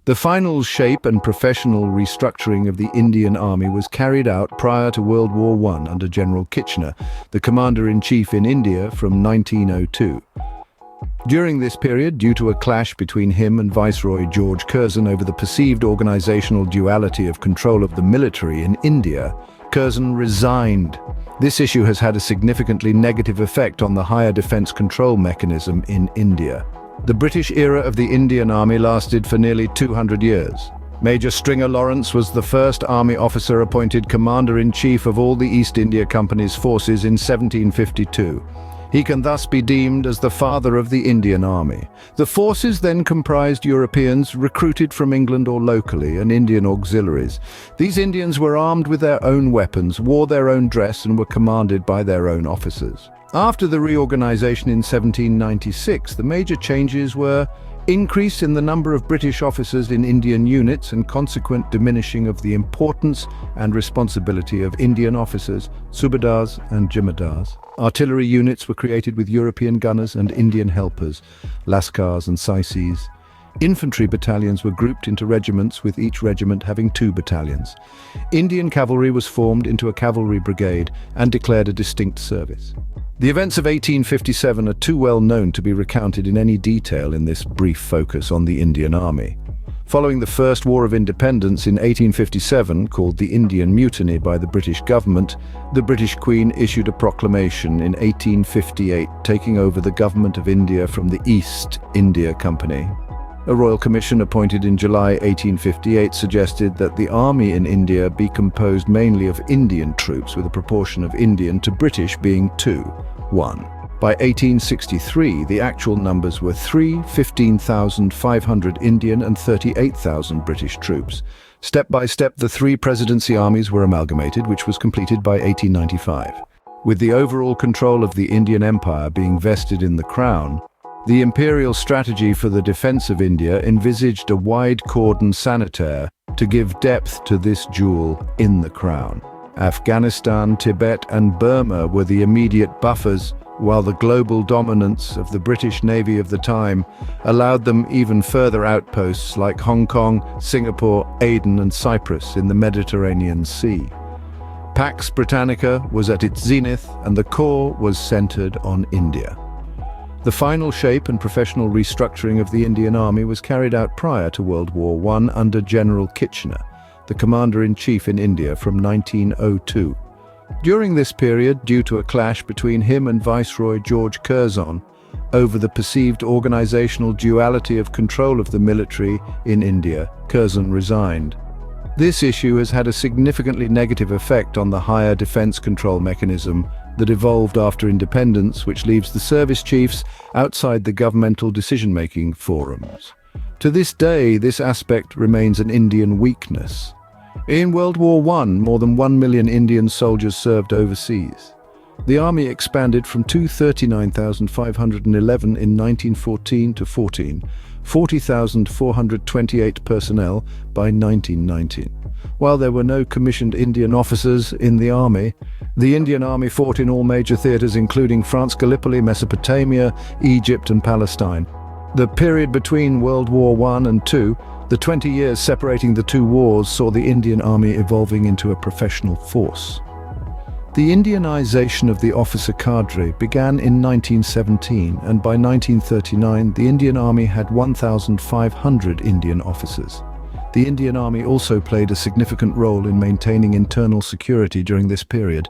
The final shape and professional restructuring of the Indian Army was carried out prior to World War I under General Kitchener, the Commander-in-Chief in India from 1902. During this period, due to a clash between him and Viceroy George Curzon over the perceived organizational duality of control of the military in India, Curzon resigned. This issue has had a significantly negative effect on the higher defense control mechanism in India. The British era of the Indian Army lasted for nearly 200 years. Major Stringer Lawrence was the first army officer appointed Commander-in-Chief of all the East India Company's forces in 1752. He can thus be deemed as the father of the Indian Army. The forces then comprised Europeans recruited from England or locally and Indian auxiliaries. These Indians were armed with their own weapons, wore their own dress and were commanded by their own officers. After the reorganization in 1796, the major changes were increase in the number of British officers in Indian units and consequent diminishing of the importance and responsibility of Indian officers, subadars and jimadars. Artillery units were created with European gunners and Indian helpers, lascars and saisis. Infantry battalions were grouped into regiments, with each regiment having 2 battalions. Indian cavalry was formed into a cavalry brigade and declared a distinct service. The events of 1857 are too well known to be recounted in any detail in this brief focus on the Indian Army. Following the First War of Independence in 1857, called the Indian Mutiny by the British government, the British Queen issued a proclamation in 1858 taking over the government of India from the East India Company. A royal commission appointed in July 1858 suggested that the army in India be composed mainly of Indian troops, with a proportion of Indian to British being 2:1. By 1863, the actual numbers were 15,500 Indian and 38,000 British troops. Step by step, the 3 presidency armies were amalgamated, which was completed by 1895. With the overall control of the Indian Empire being vested in the Crown, the imperial strategy for the defense of India envisaged a wide cordon sanitaire to give depth to this jewel in the Crown. Afghanistan, Tibet and Burma were the immediate buffers, while the global dominance of the British Navy of the time allowed them even further outposts like Hong Kong, Singapore, Aden and Cyprus in the Mediterranean Sea. Pax Britannica was at its zenith and the core was centered on India. The final shape and professional restructuring of the Indian Army was carried out prior to World War I under General Kitchener, the Commander-in-Chief in India from 1902. During this period, due to a clash between him and Viceroy George Curzon over the perceived organizational duality of control of the military in India, Curzon resigned. This issue has had a significantly negative effect on the higher defense control mechanism that evolved after independence, which leaves the service chiefs outside the governmental decision-making forums. To this day, this aspect remains an Indian weakness. In World War I, more than 1 million Indian soldiers served overseas. The army expanded from 239,511 in 1914 to 40,428 personnel by 1919. While there were no commissioned Indian officers in the army, the Indian Army fought in all major theaters including France, Gallipoli, Mesopotamia, Egypt and Palestine. The period between World War I and II, the 20 years separating the 2 wars, saw the Indian Army evolving into a professional force. The Indianization of the officer cadre began in 1917, and by 1939 the Indian Army had 1,500 Indian officers. The Indian Army also played a significant role in maintaining internal security during this period,